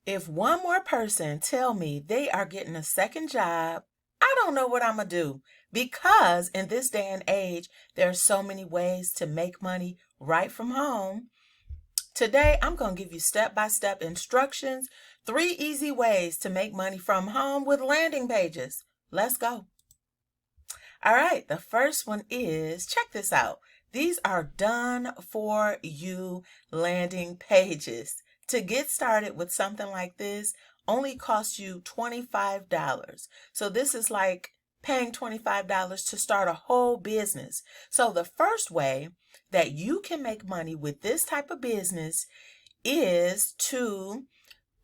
If one more person tell me they are getting a second job, I don't know what I'm going to do, because in this day and age, there are so many ways to make money right from home. Today, I'm going to give you step-by-step instructions, 3 easy ways to make money from home with landing pages. Let's go. All right, the first one is, check this out. These are done for you landing pages. To get started with something like this only costs you $25. So this is like paying $25 to start a whole business. So the first way that you can make money with this type of business is to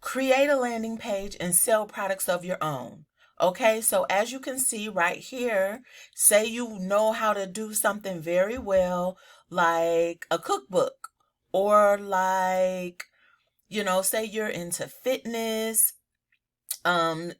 create a landing page and sell products of your own. Okay, so as you can see right here, say you know how to do something very well, like a cookbook, or like, say you're into fitness.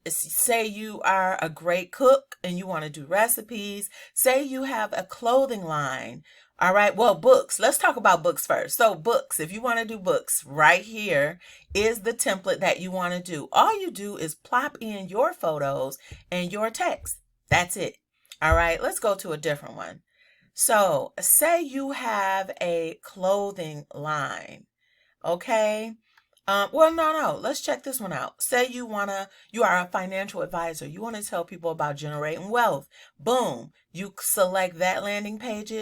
Say you are a great cook and you want to do recipes. Say you have a clothing line. All right, well, books. Let's talk about books first. So books, if you want to do books, right here is the template that you want to do. All you do is plop in your photos and your text. That's it. All right, let's go to a different one. So say you have a clothing line. Okay. No. Let's check this one out. Say you are a financial advisor. You want to tell people about generating wealth. Boom. You select that landing page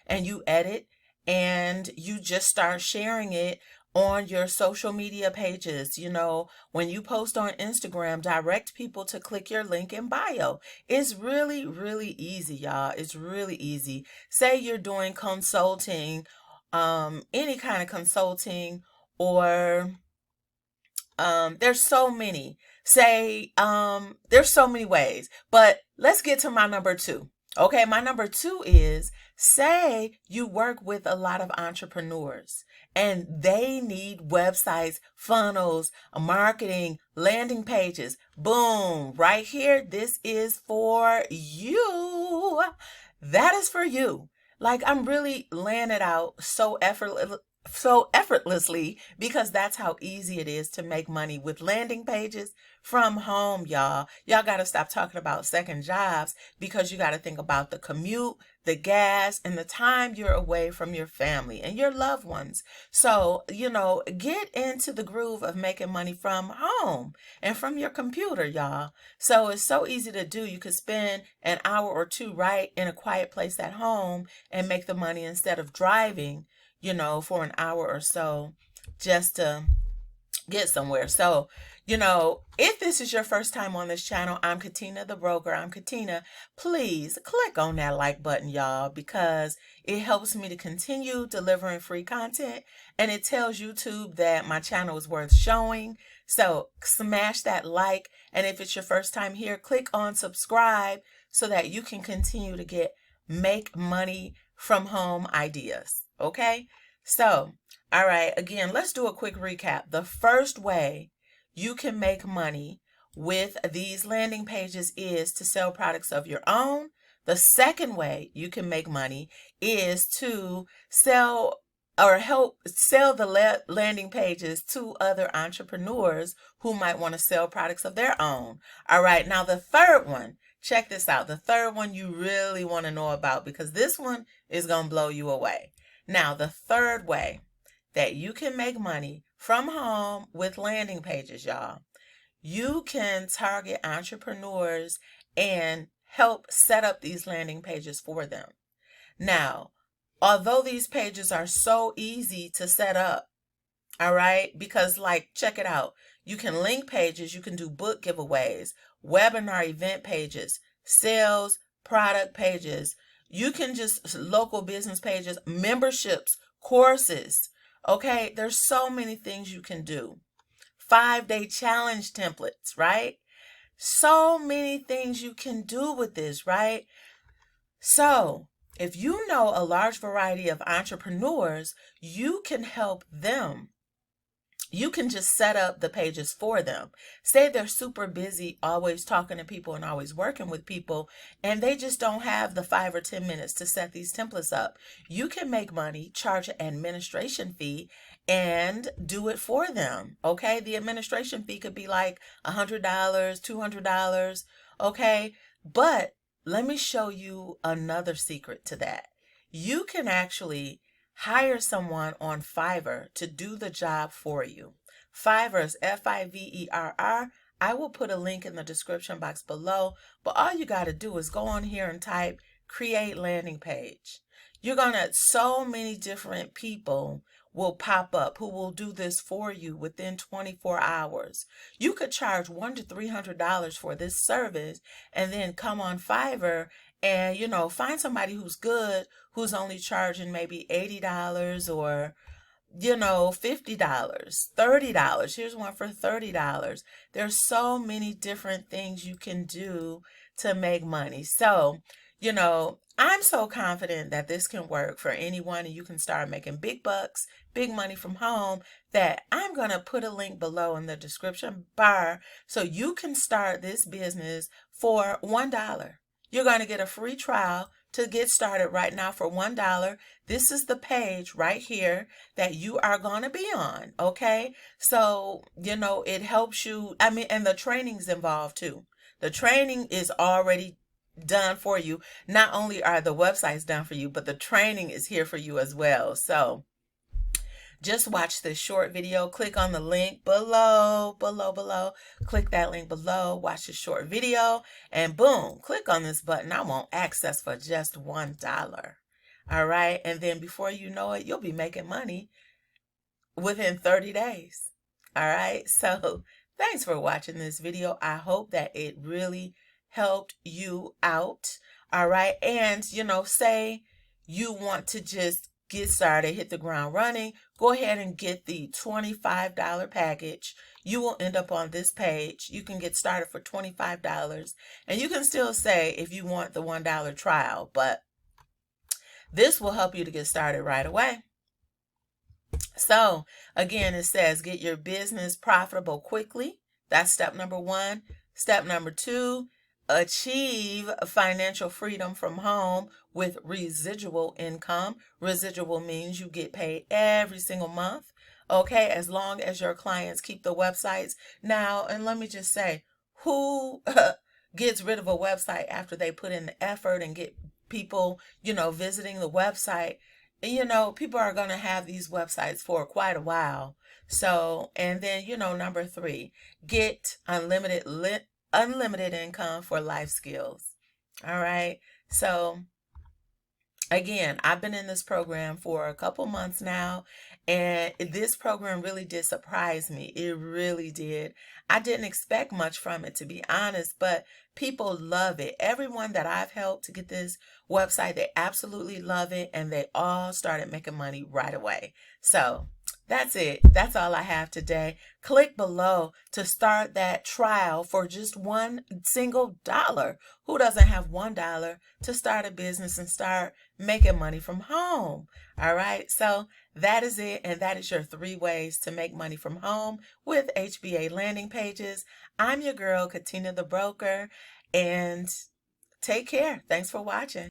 and you edit, and you just start sharing it on your social media pages. When you post on Instagram, direct people to click your link in bio. It's really, really easy, y'all. It's really easy. Say you're doing consulting, any kind of consulting, or there's so many. There's so many ways. But let's get to my number 2. Okay, my number 2 is, say you work with a lot of entrepreneurs and they need websites, funnels, marketing, landing pages. Boom, right here. This is for you. That is for you. Like, I'm really laying it out so effortlessly, because that's how easy it is to make money with landing pages from home, y'all. Y'all got to stop talking about second jobs, because you got to think about the commute, the gas, and the time you're away from your family and your loved ones. So, get into the groove of making money from home and from your computer, y'all. So it's so easy to do. You could spend an hour or 2 right in a quiet place at home and make the money instead of driving, for an hour or so just to get somewhere. So, if this is your first time on this channel, I'm Katina the broker. I'm Katina. Please click on that like button, y'all, because it helps me to continue delivering free content, and it tells YouTube that my channel is worth showing. So smash that like, and if it's your first time here, click on subscribe so that you can continue to make money from home ideas. Okay? So, all right, again, let's do a quick recap. The first way you can make money with these landing pages is to sell products of your own. The second way you can make money is to sell or help sell the landing pages to other entrepreneurs who might want to sell products of their own. All right, now the third one, check this out. The third one you really want to know about, because this one is going to blow you away. Now, the third way that you can make money from home with landing pages, y'all, you can target entrepreneurs and help set up these landing pages for them. Now, although these pages are so easy to set up, all right, because check it out. You can link pages, you can do book giveaways, webinar event pages, sales, product pages. You can just local business pages, memberships, courses. Okay, there's so many things you can do. 5-day challenge templates, right? So many things you can do with this, right? So if you know a large variety of entrepreneurs, you can help them you can just set up the pages for them. Say they're super busy, always talking to people and always working with people, and they just don't have the 5 or 10 minutes to set these templates up. You can make money, charge an administration fee, and do it for them. Okay, the administration fee could be like $100, $200. Okay, but let me show you another secret to that. You can actually hire someone on Fiverr to do the job for you. Fiverr is Fiverr. I will put a link in the description box below, but all you got to do is go on here and type create landing page. You're going to, so many different people will pop up who will do this for you within 24 hours. You could charge $100 to $300 for this service and then come on Fiverr and, you know, find somebody who's good, who's only charging maybe $80 or, you know, $50, $30. Here's one for $30. There's so many different things you can do to make money. So, you know, I'm so confident that this can work for anyone and you can start making big bucks, big money from home, that I'm going to put a link below in the description bar so you can start this business for $1. You're going to get a free trial to get started right now for $1. This is the page right here that you are going to be on, okay? So, you know, it helps you. I mean, and the training's involved too. The training is already done for you. Not only are the websites done for you, but the training is here for you as well. So just watch this short video. Click on the link below. Click that link below. Watch the short video and boom, click on this button. I want access for just $1. All right. And then before you know it, you'll be making money within 30 days. All right. So thanks for watching this video. I hope that it really helped you out. All right. And, you know, say you want to just get started, hit the ground running, go ahead and get the $25 package. You will end up on this page. You can get started for $25 and you can still say if you want the $1 trial, but this will help you to get started right away. So again, it says get your business profitable quickly. That's step number 1. Step number 2, achieve financial freedom from home with residual income. Residual means you get paid every single month, okay, as long as your clients keep the websites. Now, and let me just say, who gets rid of a website after they put in the effort and get people, you know, visiting the website? You know, people are going to have these websites for quite a while. So, and then, you know, number 3, get unlimited income for life skills. All right. So again, I've been in this program for a couple months now, and this program really did surprise me. It really did. I didn't expect much from it, to be honest, but people love it. Everyone that I've helped to get this website, they absolutely love it, and they all started making money right away. So that's it. That's all I have today. Click below to start that trial for just $1 single dollar. Who doesn't have $1 to start a business and start making money from home? All right. So that is it. And that is your 3 ways to make money from home with HBA landing pages. I'm your girl, Katina the Broker, and take care. Thanks for watching.